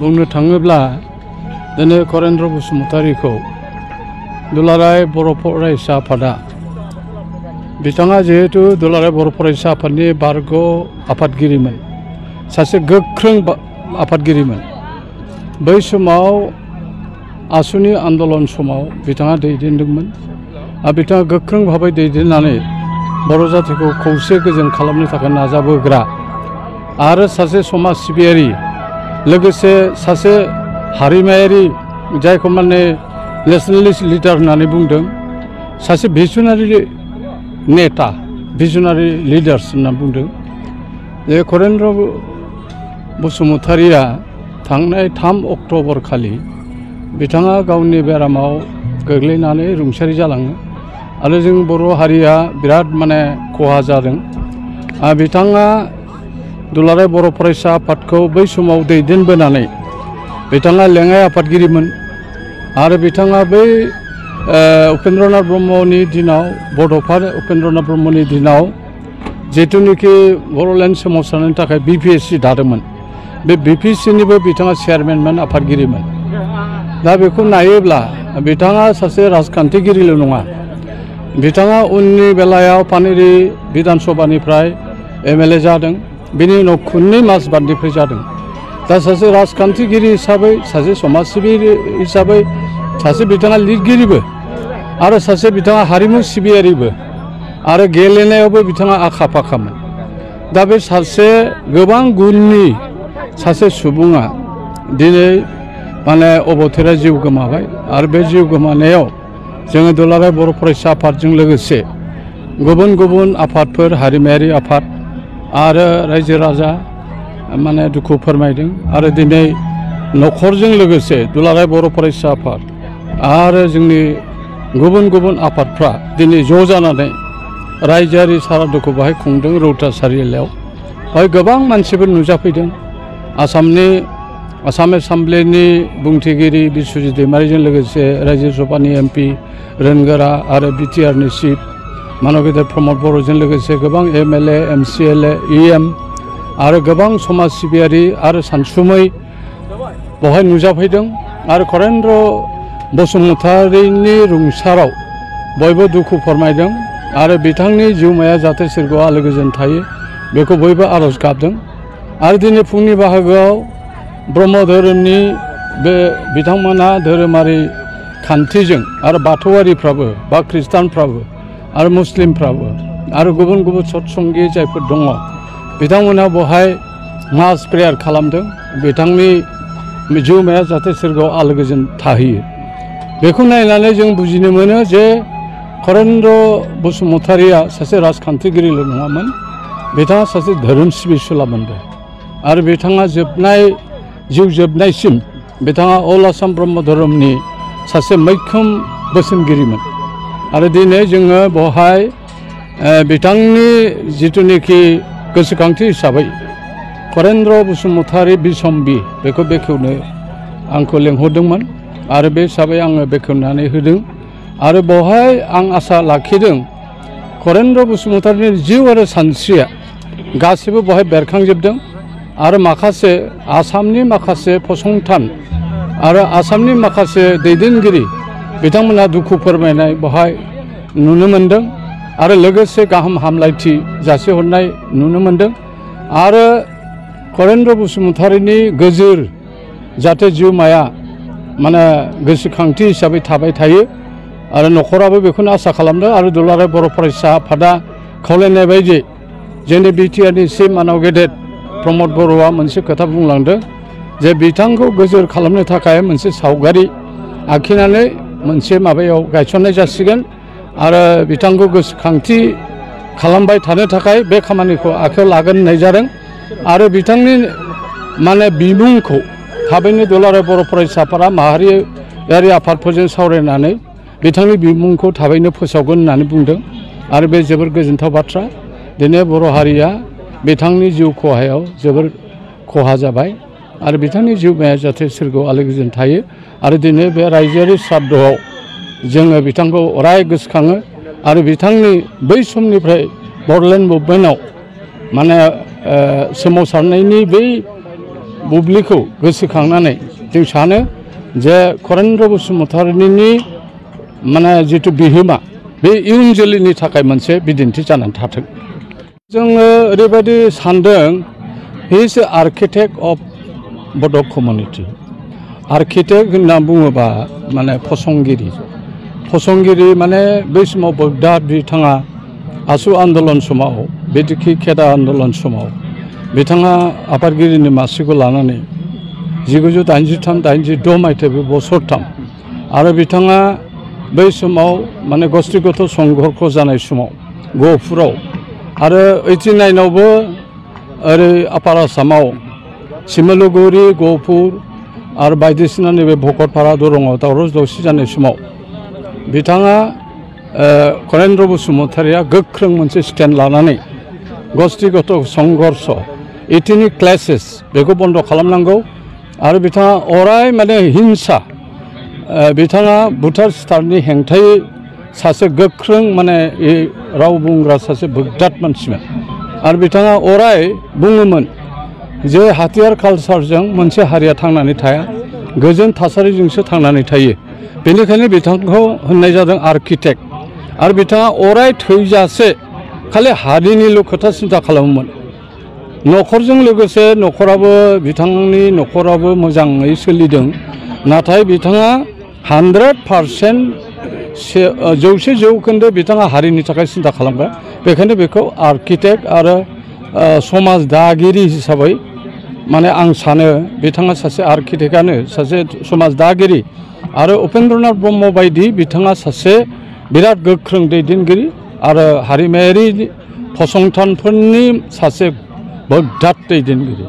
बुंनो थाङोब्ला दिनै करेन्द्र बसुमतारीखौ दुलाराय बर' फरायसा आफादा बिथाङा जिहेतु दुलाराय बर' फरायसा आफादनि बारग' आफादगिरिमोन सासे गोख्रों आफादगिरिमोन बै समाव आसुनि आन्दलन समाव बिथाङा दैदेनदोंमोन आरो बिथाङा गोख्रों भाबै दैदेननानै बर' जातिखौ खौसे गोजोन खालामनो थाखाय नाजाबोग्रा आरो सासे समाज सिबियारि लोगोसे सासे हारिमायारि जायखौ माने नेशनेलिस्ट लिडार होननानै बुंदों सासे भिजनारि नेता भिजनारि लिडार्स होनना बुंदों जे करेन्द्र बसुमतारीया थांनाय 3 अक्ट'बर खालि बिथाङा गावनि बेरामाव गोग्लैनानै रुंसारि जालाङो आरो जों बर' हारिया बिराद माने खहा जादों बिथाङा दुलाराय बर' फरायसा आफादखौ बै समाव दैदेनबोनानै बिथाङा लेङाइ आफादगिरिमोन आरो बिथाङा बै उपेन्द्रनाथ ब्रह्मनि दिनाव बड'फा उपेन्द्रनाथ ब्रह्मनि दिनाव जिथुनिखि बर'लेण्ड सोमावसारनायनि थाखाय BPSC दादोंमोन बे BPSCनिबो बिथाङा चेयारमेनमोन आफादगिरिमोन दा बेखौ नायोब्ला बिथाङा सासे राजखान्थिगिरिल' नङा बिथाङा उननि बेलायाव पानेरि बिधान सभानिफ्राय MLA जादों बिनि उनाव खुन्नै मासबादनिफ्राय जादों दा सासे राजखान्थिगिरि हिसाबै सासे समाज सिबियारि हिसाबै सासे बिथाङा लिरगिरिबो आरो सासे बिथाङा हारिमु सिबियारिबो आरो गेलेनायावबो बिथाङा आखा फाखामोन दा बे सासे गोबां गुननि सासे सुबुङा दिनै माने अबथेरा जिउ गोमाबाय आरो बे जिउ गोमानायाव जोङो दुलाराय बर' फरायसा आफादजों लोगोसे गुबुन गुबुन आफादफोर हारिमायारि आफाद आरो रायजो राजा माने दुखु फोरमायदों आरो दिनै न'खरजों लोगोसे दुलाराय बर' फरायसा आफाद आरो जोंनि गुबुन गुबुन आफादफ्रा दिनै ज' जानानै रायजोआरि सारादुखौ बाहाय खुंदों रौता सारिआलियाव बाहाय गोबां मानसिफोर नुजाफैदों आसाम एसेम्ब्लिनि बुंथिगिरि बिस्वजित दैमारिजों लोगोसे रायजो सभानि MP रोनगोरा आरो BTRनि चिफ मानब गेदेर प्रमद बर'जों लोगोसे गोबां MLA MCLA EM आरो गोबां समाज सिबियारि आरो सानसुमै बेवहाय नुजाफैदों आरो करेन्द्र बसुमतारीनि रुंसाराव बयबो दुखु फोरमायदों आरो बिथांनि जिउमाया जाहाथे सोरगोआव आलो गोजोन थायो बेखौ बयबो आरज गाबदों आरो दिनै फुंनि बाहागोआव ब्रह्म धोरोमनि बे बिथांमोना धोरोमारि खान्थिजों आरो बाथौआरिफ्राबो बा ख्रिस्टानफ्राबो आरो मुस्लिमफ्राबो आरो गुबुन गुबुन सतसंगि जायफोर दङ बिथांमोना बेवहाय मास प्रेयार खालामदों बिथांनि जिउमाया जाहाथे सोरगोआव आलो गोजोन थाहैयो बेखौ नायनानै जों बुजिनो मोनो जे करेन्द्र बसुमतारीया सासे राजखान्थिगिरिल' नङामोन बिथाङा सासे धोरोम सिबिसुलामोनबो आरो बिथाङा जिउ जोबनायसिम बिथाङा अल आसाम ब्रह्म धोरोमनि सासे मैखोम बोसोनगिरिमोन आरो दिनै जोङो बेवहाय बिथांनि जिथुनिखि गोसोखांथि हिसाबै करेन्द्र बसुमतारी बिसम्बि बेखौ बेखेवनो आंखौ लेंहरदोंमोन आरो बे हिसाबै आङो बेखेवनानै होदों आरो बेवहाय आं आसा लाखिदों करेन्द्र बसुमतारीनि जिउ आरो सानस्रिया गासिबो बेवहाय बेरखांजोबदों आरो माखासे आसामनि माखासे फसंथान आरो आसामनि माखासे दैदेनगिरि बिथांमोना दुखु फोरमायनाय बेवहाय नुनो मोन्दों आरो लोगोसे गाहाम हामलायथि जासिहरनाय नुनो मोन्दों आरो करेन्द्र बसुमतारीनि गोजोर जाहाथे जिउमाया माने गोसोखांथि हिसाबै थाबाय थायो आरो न'खराबो बेखौनो आसा खालामदों आरो दुलाराय बर' फरायसा आफादा खावलायनाय बायदि जोंनि BTRनि चिफ मानब गेदेर प्रमद बर'आ मोनसे खोथा बुंलांदों जे बिथांखौ गोजोर खालामनो थाखाय मोनसे सावगारि आखिनानै मोनसे माबायाव गायसननाय जासिगोन आरो बिथांखौ गोसोखांथि खालामबाय थानो थाखाय बे खामानिखौ आखायाव लागोन होननाय जादों आरो बिथांनि माने बिमुंखौ थाबैनो दुलाराय बर' फरायसा आफादा माहारियारि आफादफोरजों सावरायनानै बिथांनि बिमुंखौ थाबैनो फोसावगोन होननानै बुंदों आरो बे जोबोर गोजोनथाव बाथ्रा दिनै बर' हारिया बिथांनि जिउ खहायाव जोबोर खहा जाबाय आरो बिथांनि जिउमाया जाहाथे सोरगोआव आलो गोजोन थायो आरो दिनै बे रायजोआरि श्राद्धआव जोङो बिथांखौ अराय गोसोखाङो आरो बिथांनि बै समनिफ्राय बड'लेण्ड मुभमेन्टआव माने सोमावसारनायनि बै बुब्लिखौ गोसोखांनानै जों सानो जे करेन्द्र बसुमतारीनि माने जितु बिहोमा बे इयुन जोलैनि थाखाय मोनसे बिदिन्थि जानानै थाथों जोङो ओरैबायदि सानदों he is a architect of बड' कमिउनिटि आर्किटेक्ट होनना बुङोबा माने फसंगिरि माने बै समाव बगदाद बिथाङा आसु आन्दलन समाव बेदिखि खेदा आन्दलन समाव बिथाङा आफादगिरिनि मासिखौ लानानै 1983-86 मायथाइ बोसोरथाम आरो बिथाङा बै समाव माने गस्तिगत संघर्ष जानाय समाव गहपुराव आरो 89आवबो ओरै आपार आसामाव सिमलुगुरि गहपुर आरो बायदिसिना नैबे भकतपारा दरंआव दावराव दावसि जानाय समाव बिथाङा करेन्द्र बसुमतारीया गोख्रों मोनसे स्टेन्ड लानानै गस्तिगत संघर्ष एथनिक क्लेशेस बेखौ बन्द खालामनांगौ आरो बिथाङा अराय माने हिंसा बिथाङा भुटान स्टारनि हेंथायै सासे गोख्रों माने राव बुंग्रा सासे बोगदाद मानसिमोन आरो बिथाङा अराय बुङोमोन जे हाथियार कालचारजों मोनसे हारिया थांनानै थाया गोजोन थासारिजोंसो थांनानै थायो बेनिखायनो बिथांखौ होननाय जादों आर्किटेक्ट आरो बिथाङा अराय थैजासे खालि हारिनिल' खोथा सिन्था खालामोमोन न'खरजों लोगोसे न'खराबो बिथांनि न'खराबो मोजाङै सोलिदों नाथाय बिथाङा 100% 100% बिथाङा हारिनि थाखाय सिन्था खालामग्रा बेखायनो बेखौ आर्किटेक्ट आरो समाज दागिरि हिसाबै माने आं सानो बिथाङा सासे आर्किटेक्टआनो सासे समाज दागिरि आरो उपेन्द्रनाथ ब्रह्म बायदि बिथाङा सासे बिराद गोख्रों दैदेनगिरि आरो हारिमायारि फसंथानफोरनि सासे बोगदाद दैदेनगिरि